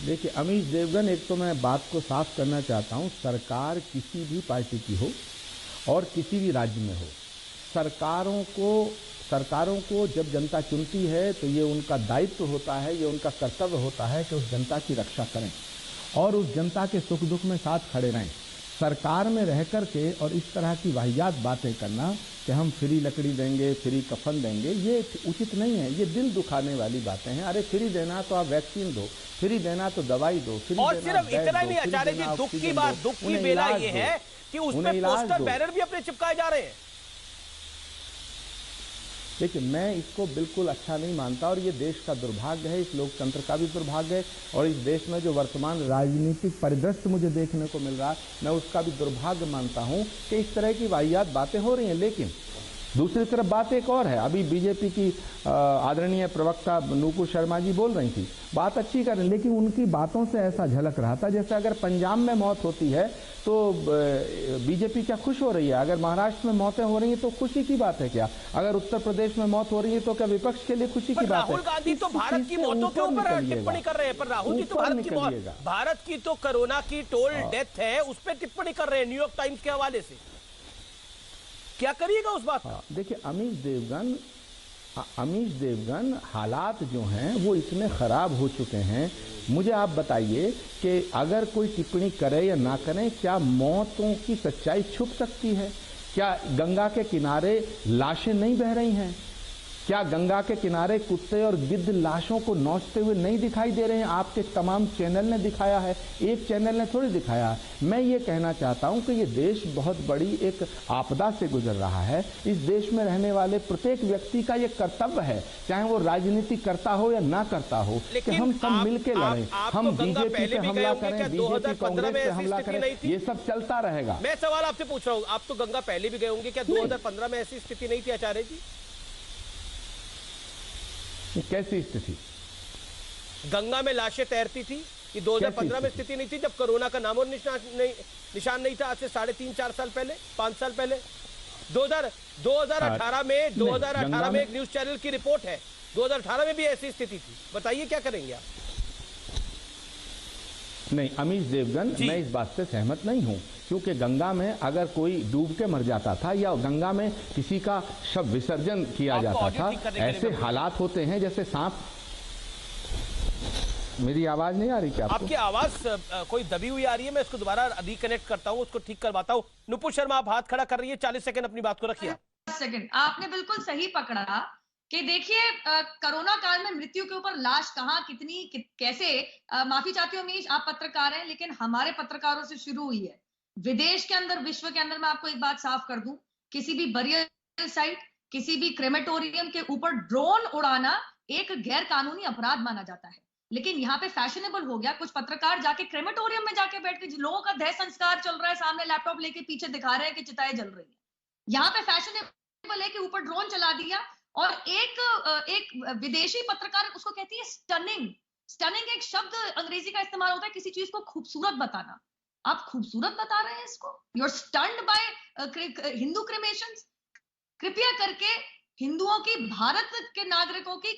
देखिए अमीश देवगन, एक तो मैं बात को साफ करना चाहता हूं, सरकार किसी भी पार्टी की हो और किसी भी राज्य में हो, सरकारों को सरकारों को जब जनता चुनती है तो ये उनका दायित्व होता है, ये उनका कर्तव्य होता है कि उस जनता की रक्षा करें और उस जनता के सुख दुख में साथ खड़े रहें। सरकार में रह कर के और इस तरह की वाहियात बातें करना कि हम फ्री लकड़ी देंगे, फ्री कफन देंगे, ये उचित नहीं है। ये दिल दुखाने वाली बातें हैं। अरे फ्री देना तो आप वैक्सीन दो, फ्री देना तो दवाई दो, फ्री और देना सिर्फ इतना ही नहीं आचार्य जी, दुख की बात, दुख की बेला ये है कि उस पर पोस्टर बैनर भी अपने चिपकाए जा रहे हैं। देखिए मैं इसको बिल्कुल अच्छा नहीं मानता और ये देश का दुर्भाग्य है, इस लोकतंत्र का भी दुर्भाग्य है और इस देश में जो वर्तमान राजनीतिक परिदृश्य मुझे देखने को मिल रहा है, मैं उसका भी दुर्भाग्य मानता हूं कि इस तरह की वाहियात बातें हो रही हैं। लेकिन दूसरी तरफ बात एक और है। अभी बीजेपी की आदरणीय प्रवक्ता नूपुर शर्मा जी बोल रही थी, बात अच्छी कर रही, लेकिन उनकी बातों से ऐसा झलक रहा था जैसे अगर पंजाब में मौत होती है तो बीजेपी क्या खुश हो रही है, अगर महाराष्ट्र में मौतें हो रही हैं तो खुशी की बात है क्या, अगर उत्तर प्रदेश में मौत हो रही है तो क्या विपक्ष के लिए खुशी की बात है? राहुल गांधी तो भारत की मौतों के ऊपर टिप्पणी कर रहे हैं, पर राहुल जी तो भारत की तो कोरोना की टोल डेथ है उस पर टिप्पणी कर रहे हैं न्यूयॉर्क टाइम्स के हवाले से। क्या करिएगा उस बात का? देखिए अमीश देवगन हालात जो हैं वो इतने खराब हो चुके हैं। मुझे आप बताइए कि अगर कोई टिप्पणी करे या ना करे, क्या मौतों की सच्चाई छुप सकती है? क्या गंगा के किनारे लाशें नहीं बह रही हैं? क्या गंगा के किनारे कुत्ते और गिद्ध लाशों को नोचते हुए नहीं दिखाई दे रहे हैं? आपके तमाम चैनल ने दिखाया है, एक चैनल ने थोड़ी दिखाया है। मैं ये कहना चाहता हूं कि ये देश बहुत बड़ी एक आपदा से गुजर रहा है। इस देश में रहने वाले प्रत्येक व्यक्ति का ये कर्तव्य है, चाहे वो राजनीति करता हो या ना करता हो, कि हम सब मिलकर लड़ें। हम बीजेपी पे हमला करें, बीजेपी कांग्रेस पे हमला करें, ये सब चलता रहेगा। मैं सवाल आपसे पूछ रहा हूँ, आप तो गंगा पहले भी गए होंगे, क्या 2015 में ऐसी स्थिति नहीं थी आचार्य जी? कैसी स्थिति? गंगा में लाशें तैरती थी, ये 2015 में स्थिति नहीं थी जब कोरोना का नामो निशान नहीं था? आज से 3.5-4 साल पहले, 5 साल पहले 2018 में एक न्यूज चैनल की रिपोर्ट है, 2018 में भी ऐसी स्थिति थी। बताइए क्या करेंगे आप? नहीं अमीश देवगन, मैं इस बात से सहमत नहीं हूं, क्योंकि गंगा में अगर कोई डूब के मर जाता था या गंगा में किसी का शव विसर्जन किया जाता था, ऐसे हालात होते हैं जैसे सांप। मेरी आवाज नहीं आ रही क्या आपको? आपकी आवाज कोई दबी हुई आ रही है, मैं इसको दोबारा रिकनेक्ट करता हूं, उसको ठीक करवाता हूं। नुपुर शर्मा आप हाथ खड़ा कर रही है, 40 सेकंड अपनी बात को रखिए। सेकंड आपने बिल्कुल सही पकड़ा कि देखिए कोरोना काल में मृत्यु के ऊपर लाश कहां, कितनी, कैसे, माफी चाहती हूँ अमीश, आप पत्रकार हैं, लेकिन हमारे पत्रकारों से शुरू हुई है। विदेश के अंदर, विश्व के अंदर, मैं आपको एक बात साफ कर दूं, किसी भी बरियल साइट, किसी भी क्रेमेटोरियम के ऊपर ड्रोन उड़ाना एक गैर कानूनी अपराध माना जाता है। लेकिन यहाँ पे फैशनेबल हो गया, कुछ पत्रकार जाके क्रेमेटोरियम में जाके बैठ के लोगों का देह संस्कार चल रहा है, सामने लैपटॉप लेके पीछे दिखा रहे हैं कि चिताएं जल रही है। यहाँ पे फैशनेबल है कि ऊपर ड्रोन चला दिया और एक विदेशी पत्रकार उसको कहती है स्टनिंग। स्टनिंग एक शब्द अंग्रेजी का इस्तेमाल होता है किसी चीज को खूबसूरत बताना। आप खूबसूरत बता रहे हैं इसको? You are stunned by Hindu cremations. कृपया करके हिंदुओं की, भारत के नागरिकों की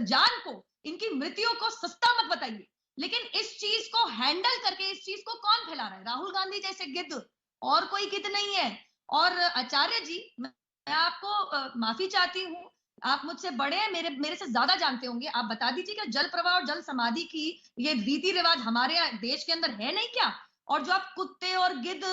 जान को, इनकी मृत्यु को सस्ता मत बताइए। लेकिन इस चीज को हैंडल करके, इस चीज को कौन फैला रहा है? राहुल गांधी जैसे गिद्ध, और कोई गिद्ध नहीं है। और आचार्य जी, मैं आपको माफी चाहती हूँ, आप मुझसे बड़े हैं, मेरे से ज्यादा जानते होंगे। आप बता दीजिए कि जल प्रवाह और जल समाधि की ये रीति रिवाज हमारे देश के अंदर है नहीं क्या? और जो आप कुत्ते और गिद्ध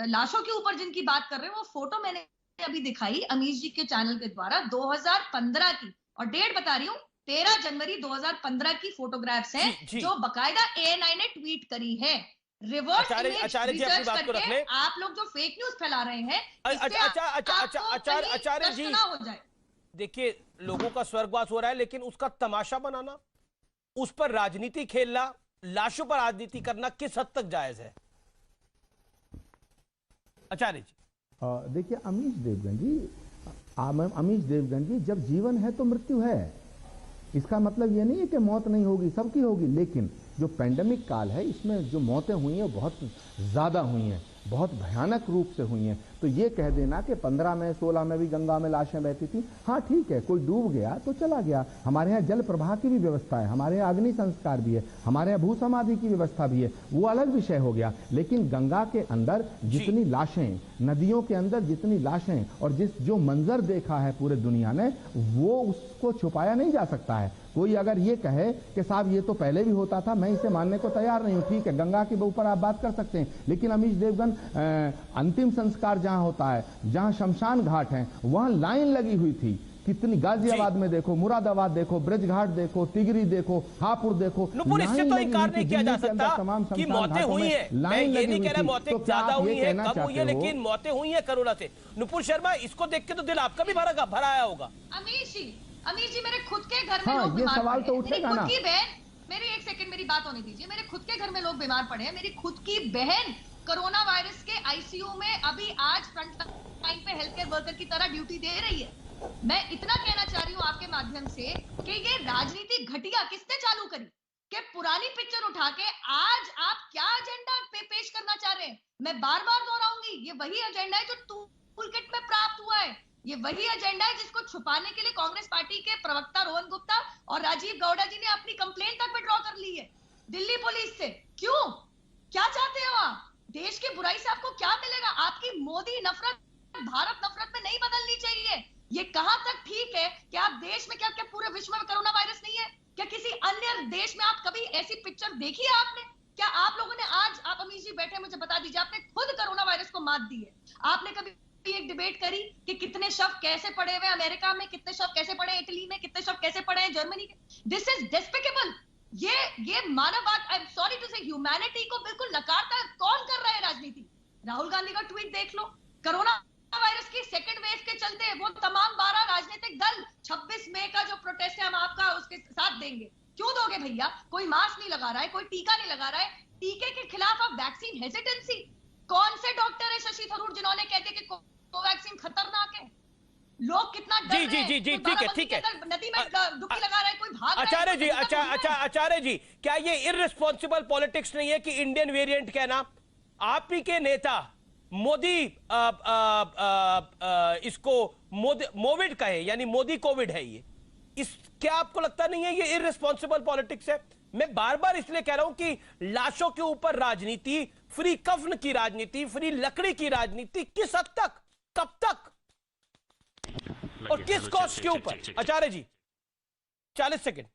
लाशों के ऊपर जिनकी बात कर रहे हो, वो फोटो मैंने अभी दिखाई अमीश जी के चैनल के द्वारा 2015 की, और डेट बता रही हूँ 13 जनवरी 2015 की फोटोग्राफ्स हैं, जो बकायदा ANI ने ट्वीट करी है। रिवर्स इमेज रिसर्च करके आप लोग जो फेक न्यूज फैला रहे हैं, आचार्य जी, हो जाए। देखिए लोगों का स्वर्गवास हो रहा है, लेकिन उसका तमाशा बनाना, उस पर राजनीति खेलना, लाशों पर राजनीति करना किस हद तक जायज है आचार्य जी? देखिए अमीश देवगन जी, जब जीवन है तो मृत्यु है। इसका मतलब ये नहीं है कि मौत नहीं होगी, सबकी होगी, लेकिन जो पेंडेमिक काल है इसमें जो मौतें हुई हैं बहुत ज़्यादा हुई हैं, बहुत भयानक रूप से हुई हैं। तो ये कह देना कि 15 में 16 में भी गंगा में लाशें बहती थी, हाँ ठीक है, कोई डूब गया तो चला गया। हमारे यहाँ जल प्रवाह की भी व्यवस्था है, हमारे यहाँ अग्नि संस्कार भी है, हमारे यहाँ भू समाधि की व्यवस्था भी है, वो अलग विषय हो गया। लेकिन गंगा के अंदर जितनी लाशें, नदियों के अंदर जितनी लाशें और जो मंजर देखा है पूरे दुनिया ने, वो उसको छुपाया नहीं जा सकता है। कोई अगर ये कहे कि साहब ये तो पहले भी होता था, मैं इसे मानने को तैयार नहीं हूं। ठीक है, गंगा के ऊपर आप बात कर सकते हैं, लेकिन अमीश देवगन अंतिम संस्कार जहां होता है, जहां शमशान घाट है, वहां लाइन लगी हुई थी। कितनी, गाजियाबाद में देखो, मुरादाबाद देखो, ब्रजघाट देखो, तिगरी देखो, हापुड़ देखो, इससे तो इनकार नहीं किया जा सकता कि मौतें हुई है। मैं ये नहीं कह रहा मौतें ज्यादा हुई है, कम हुई है, लेकिन मौतें हुई है कोरोना से। नुपुर शर्मा, इसको देख के तो दिल आपका भी भरा आया होगा। अमीश जी, मेरे खुद के घर में लोग बीमार सवाल पड़े तो हैं। उठेगा ना। मेरी एक सेकंड, मेरी बात होने दीजिए। मेरे खुद के घर में लोग बीमार पड़े हैं। मेरी खुद की बहन कोरोना वायरस के आईसीयू में अभी आज फ्रंट लाइन पे हेल्थ केयर वर्कर की तरह ड्यूटी दे रही है। मैं इतना कहना चाह रही हूँ आपके माध्यम से कि ये राजनीति घटिया किसने चालू करी कि पुरानी पिक्चर उठा के आज आप क्या एजेंडा पेश करना चाह रहे हैं। मैं बार बार दोहराऊंगी, ये वही एजेंडा है जो टूलकिट में प्राप्त हुआ है। ये वही एजेंडा है जिसको छुपाने के लिए कांग्रेस पार्टी के प्रवक्ता रोहन गुप्ता और राजीव गौड़ा जी ने अपनी कंप्लेंट तक विड्रॉ कर ली है दिल्ली पुलिस से। क्यों, क्या चाहते हो आप? देश की बुराई से आपको क्या मिलेगा? आपकी मोदी नफरत भारत नफरत में नहीं बदलनी चाहिए। ये कहां तक ठीक है कि आप देश में, क्या पूरे विश्व में कोरोना वायरस नहीं है? क्या किसी अन्य देश में आप कभी ऐसी पिक्चर देखी है आपने? क्या आप लोगों ने, आज आप अमीश जी बैठे, मुझे बता दीजिए, आपने खुद कोरोना वायरस को मात दी है। आपने कभी एक डिबेट करी कि कितने शव कैसे पड़े हुए अमेरिका में, कितने शव कैसे पड़े इटली में, कितने शव कैसे पड़े हैं जर्मनी में? This is despicable. ये मानववाद, आई एम सॉरी टू से, ह्यूमैनिटी को बिल्कुल नकारता है। कौन कर रहा है राजनीति? राहुल गांधी का ट्वीट देख लो। कोरोना वायरस की सेकंड वेव के चलते वो तमाम 12 राजनीतिक दल 26 मई का जो प्रोटेस्ट है हम आपका उसके साथ देंगे। क्यों दोगे भैया? कोई मास्क नहीं लगा रहा है, कोई टीका नहीं लगा रहा है। टीके के खिलाफ अब वैक्सीन हेजिटेंसी। कौन से डॉक्टर है शशि थरूर जिन्होंने कहते कि कोवैक्सीन खतरनाक है? लोग कितना डर रहे हैं। जी, ठीक है। नदी में डुबकी लगा रहा है, कोई भाग आचार्य जी, आचार्य जी, क्या ये इर्रेस्पॉन्सिबल पॉलिटिक्स नहीं है कि इंडियन वेरिएंट कहना? आप ही के नेता मोदी इसको मोविड कहे, यानी मोदी कोविड है ये। क्या आपको लगता नहीं है ये इर्रेस्पॉन्सिबल पॉलिटिक्स है? मैं बार बार इसलिए कह रहा हूं कि लाशों के ऊपर राजनीति, फ्री कफन की राजनीति, फ्री लकड़ी की राजनीति किस हद तक, कब तक और किस कॉस्ट के ऊपर? आचार्य जी 40 सेकंड।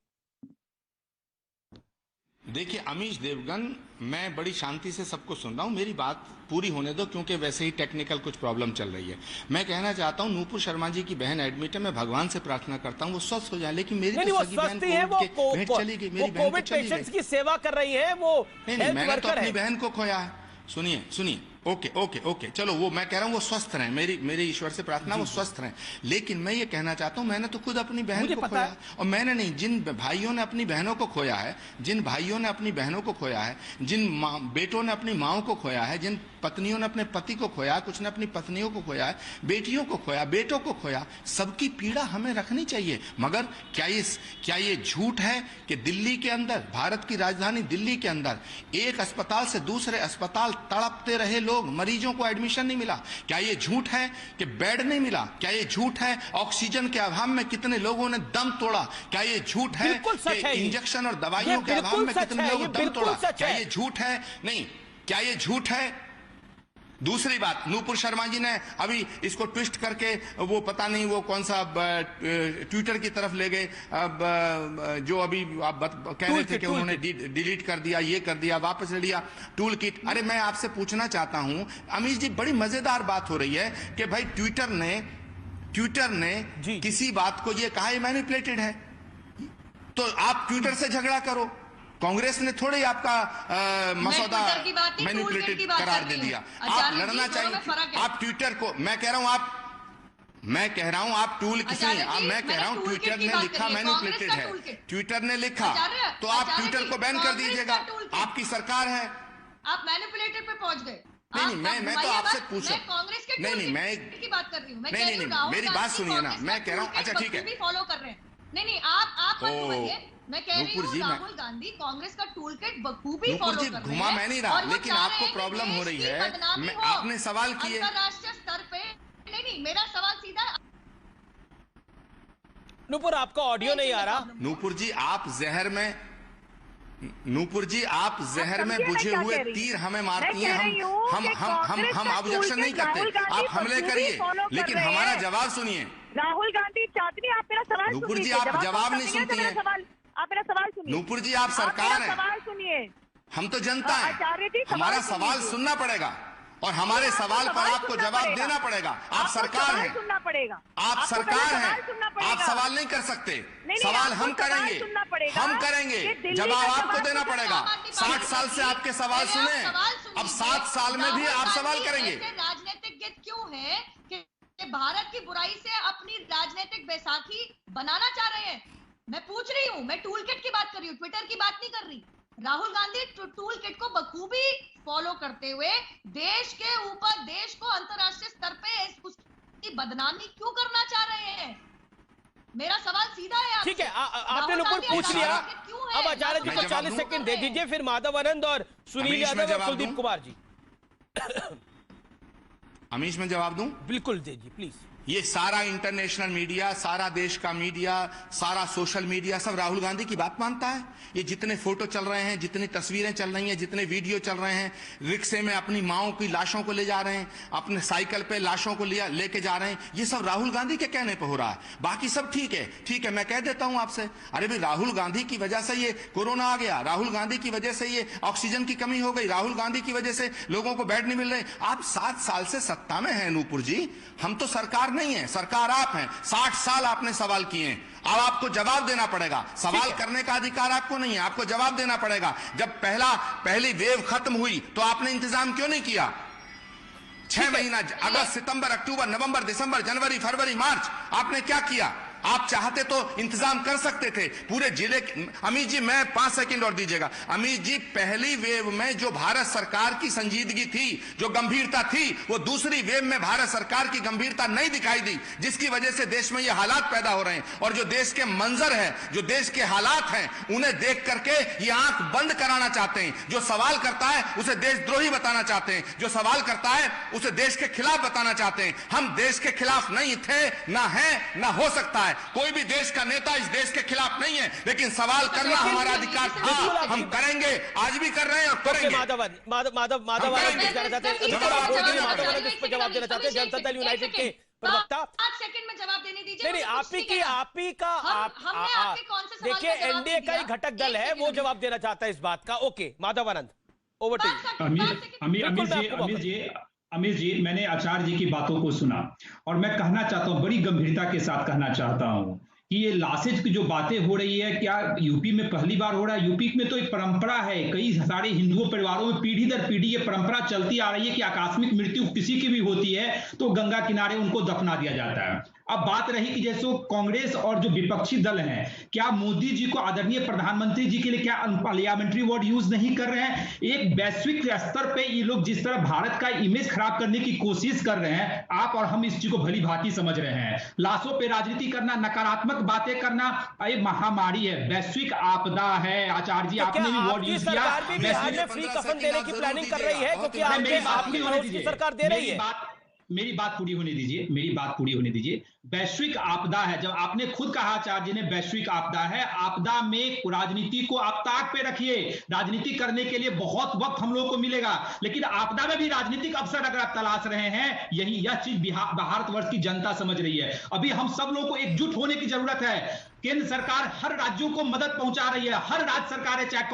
देखिए अमीश देवगन, मैं बड़ी शांति से सबको सुन रहा हूं, मेरी बात पूरी होने दो, क्योंकि वैसे ही टेक्निकल कुछ प्रॉब्लम चल रही है। मैं कहना चाहता हूं, नूपुर शर्मा जी की बहन एडमिट है, मैं भगवान से प्रार्थना करता हूं वो स्वस्थ हो जाए, लेकिन मेरी तो सगी बहन चली गई, मेरी बहन तो चली गई। की सेवा कर रही है वो। नहीं, मैंने तो अपनी बहन को खोया है। सुनिए, ओके, चलो, वो मैं कह रहा हूँ वो स्वस्थ रहें, मेरी ईश्वर से प्रार्थना वो स्वस्थ रहें। लेकिन मैं ये कहना चाहता हूँ, मैंने तो खुद अपनी बहन को खोया, और मैंने नहीं, जिन भाइयों ने अपनी बहनों को खोया है, जिन भाइयों ने अपनी बहनों को खोया है, जिन बेटों ने अपनी माओं को खोया है, जिन पत्नियों ने अपने पति को खोया, कुछ ने अपनी पत्नियों को खोया है, बेटियों को खोया, बेटों को खोया, सबकी पीड़ा हमें रखनी चाहिए। मगर क्या ये झूठ है कि दिल्ली के अंदर, भारत की राजधानी दिल्ली के अंदर, एक अस्पताल से दूसरे अस्पताल तड़पते रहे लोग, मरीजों को एडमिशन नहीं मिला? क्या ये झूठ है कि बेड नहीं मिला? क्या ये झूठ है ऑक्सीजन के अभाव में कितने लोगों ने दम तोड़ा? क्या ये झूठ है कि इंजेक्शन और दवाइयों के अभाव में कितने लोगों ने दम तोड़ा? क्या ये झूठ है? नहीं, क्या ये झूठ है? दूसरी बात, नूपुर शर्मा जी ने अभी इसको ट्विस्ट करके वो पता नहीं वो कौन सा ट्विटर की तरफ ले गए, जो अभी आप कह रहे थे कि उन्होंने डिलीट कर दिया, ये कर दिया, वापस ले लिया टूल किट। अरे मैं आपसे पूछना चाहता हूं अमीश जी, बड़ी मजेदार बात हो रही है कि भाई ट्विटर ने किसी बात को ये कहा है मैनिपुलेटेड है, तो आप ट्विटर से झगड़ा करो। कांग्रेस ने थोड़े आपका मसौदा मैनिपुलेटेड करार दे दिया। आप लड़ना चाहिए, आप ट्विटर को, मैं कह रहा हूं आप टूल किसी, मैं कह रहा हूं ट्विटर ने लिखा मैनिपुलेटेड है, ट्विटर ने लिखा, तो आप ट्विटर को बैन कर दीजिएगा, आपकी सरकार है। आप मैनिपुलेटेड पे पहुंच गए। नहीं, मैं तो आपसे पूछ रहा हूं, कांग्रेस के नहीं, मैं की बात कर रही हूँ। नहीं, मेरी बात सुनिए ना, मैं कह रहा हूँ, अच्छा ठीक है, फॉलो कर रहे हैं। नहीं, आप मत बोलिए, मैं कह रही हूँ राहुल गांधी कांग्रेस का टूल किट बखूबी फॉलो कर रहे हैं। घुमा मैं नहीं रहा, लेकिन आपको प्रॉब्लम हो रही है। आपने सवाल किए अंतरराष्ट्रीय स्तर पे। नहीं, मेरा सवाल सीधा है। नूपुर, आपका ऑडियो नहीं आ रहा। नूपुर जी, आप जहर में बुझे हुए तीर हमें मारती हैं। हम ऑब्जेक्शन नहीं करते, आप हमले करिए, लेकिन हमारा जवाब सुनिए। राहुल गांधी चाहती है, आप मेरा सवाल नूपुर जी, आप जवाब नहीं सुनती हैं। आप मेरा सवाल सुनिए। नूपुर जी, आप सरकार हैं, सवाल सुनिए। हम तो जनता हैं, हमारा सवाल सुनना पड़ेगा और हमारे सवाल पर आपको जवाब देना पड़ेगा। आप सरकार हैं, सुनना पड़ेगा। आप सरकार हैं, आप सवाल नहीं कर सकते। सवाल हम करेंगे, जवाब आपको देना पड़ेगा। 60 साल से आपके सवाल सुने, अब 7 साल में भी आप सवाल करेंगे। राजनीतिक क्यों है कि भारत की बुराई से अपनी राजनीतिक बैसाखी बनाना चाह रहे हैं? मैं पूछ रही हूँ, मैं टूल किट की बात कर रही हूँ, ट्विटर की बात नहीं कर रही। राहुल गांधी टूल किट को बखूबी फॉलो करते हुए देश के ऊपर, देश को अंतरराष्ट्रीय स्तर पे उसकी बदनामी क्यों करना चाह रहे हैं? मेरा सवाल सीधा है। ठीक है, आपने नुपुर पूछ लिया। अब आचार्य जी को 40 सेकंड दे दीजिए, फिर माधव आनंद और सुनील यादव और कुलदीप कुमार जी। अमीश, मैं जवाब दूं? बिल्कुल दीजिए प्लीज। ये सारा इंटरनेशनल मीडिया, सारा देश का मीडिया, सारा सोशल मीडिया सब राहुल गांधी की बात मानता है। ये जितने फोटो चल रहे हैं, जितनी तस्वीरें चल रही हैं, जितने वीडियो चल रहे हैं, रिक्शे में अपनी माओं की लाशों को ले जा रहे हैं, अपने साइकिल पे लाशों को लेके जा रहे हैं, ये सब राहुल गांधी के कहने पे हो रहा है। बाकी सब ठीक है, ठीक है। मैं कह देता हूं आपसे, अरे भाई, राहुल गांधी की वजह से ये कोरोना आ गया, राहुल गांधी की वजह से ये ऑक्सीजन की कमी हो गई, राहुल गांधी की वजह से लोगों को बेड नहीं मिल रहे। आप 7 साल से सत्ता में हैं नूपुर जी, हम तो सरकार नहीं है, सरकार आप हैं। 60 साल आपने सवाल किए हैं, अब आपको जवाब देना पड़ेगा। सवाल करने का अधिकार आपको नहीं है, आपको जवाब देना पड़ेगा। जब पहली वेव खत्म हुई तो आपने इंतजाम क्यों नहीं किया? 6 महीना, अगस्त, सितंबर, अक्टूबर, नवंबर, दिसंबर, जनवरी, फरवरी, मार्च, आपने क्या किया? आप चाहते तो इंतजाम कर सकते थे पूरे जिले। अमित जी, मैं 5 सेकंड और दीजिएगा। अमित जी, पहली वेव में जो भारत सरकार की संजीदगी थी, जो गंभीरता थी, वो दूसरी वेव में भारत सरकार की गंभीरता नहीं दिखाई दी, जिसकी वजह से देश में ये हालात पैदा हो रहे हैं। और जो देश के मंजर है, जो देश के हालात हैं, उन्हें देख करके ये आंख बंद कराना चाहते हैं। जो सवाल करता है उसे देशद्रोही बताना चाहते हैं, जो सवाल करता है उसे देश के खिलाफ बताना चाहते हैं। हम देश के खिलाफ नहीं थे, ना है, ना हो सकता है। कोई भी देश का नेता इस देश के खिलाफ नहीं है, लेकिन सवाल करना हमारा अधिकार था, हम करेंगे, आज भी कर रहे हैं और करेंगे। माधव जवाब देना चाहते हैं, जनता दल यूनाइटेड के प्रवक्ता। 5 सेकंड में जवाब देने दीजिए। नहीं, आप ही का देखिए, एनडीए का ही घटक दल है, वो जवाब देना चाहता है इस बात का। Okay, Madhav Anand, over to you. Amit ji, मैंने आचार्य जी की बातों को सुना और मैं कहना चाहता हूं, बड़ी गंभीरता के साथ कहना चाहता हूं कि ये लासेज की जो बातें हो रही है, क्या यूपी में पहली बार हो रहा है? यूपी में तो एक परंपरा है, कई सारे हिंदुओं परिवारों में पीढ़ी दर पीढ़ी ये परंपरा चलती आ रही है कि आकस्मिक मृत्यु किसी की भी होती है तो गंगा किनारे उनको दफना दिया जाता है। अब बात रही कि जैसे कांग्रेस और जो विपक्षी दल हैं, क्या मोदी जी को, आदरणीय प्रधानमंत्री जी के लिए क्या पार्लियामेंट्री वर्ड यूज नहीं कर रहे हैं? एक वैश्विक स्तर पे ये लोग जिस तरह भारत का इमेज खराब करने की कोशिश कर रहे हैं, आप और हम इस चीज को भली भांति समझ रहे हैं। लाशों पे राजनीति करना, नकारात्मक बातें करना, ये महामारी है, वैश्विक आपदा है। आचार्य जी, आपने भी वर्ड यूज किया। फ्री कफन देने की प्लानिंग कर रही है, क्योंकि आपकी सरकार दे रही है। मेरी बात पूरी होने दीजिए। वैश्विक आपदा है, जब आपने खुद कहा आचार्य जी ने, वैश्विक आपदा है। आपदा में राजनीति को आप ताक पे रखिए, राजनीति करने के लिए बहुत वक्त हम लोगों को मिलेगा, लेकिन आपदा में भी राजनीतिक अवसर अगर आप तलाश रहे हैं, यह चीज भारतवर्ष की जनता समझ रही है। अभी हम सब लोगों को एकजुट होने की जरूरत है। केंद्र सरकार हर राज्यों को मदद पहुंचा रही है, हर राज्य सरकार है, चाहे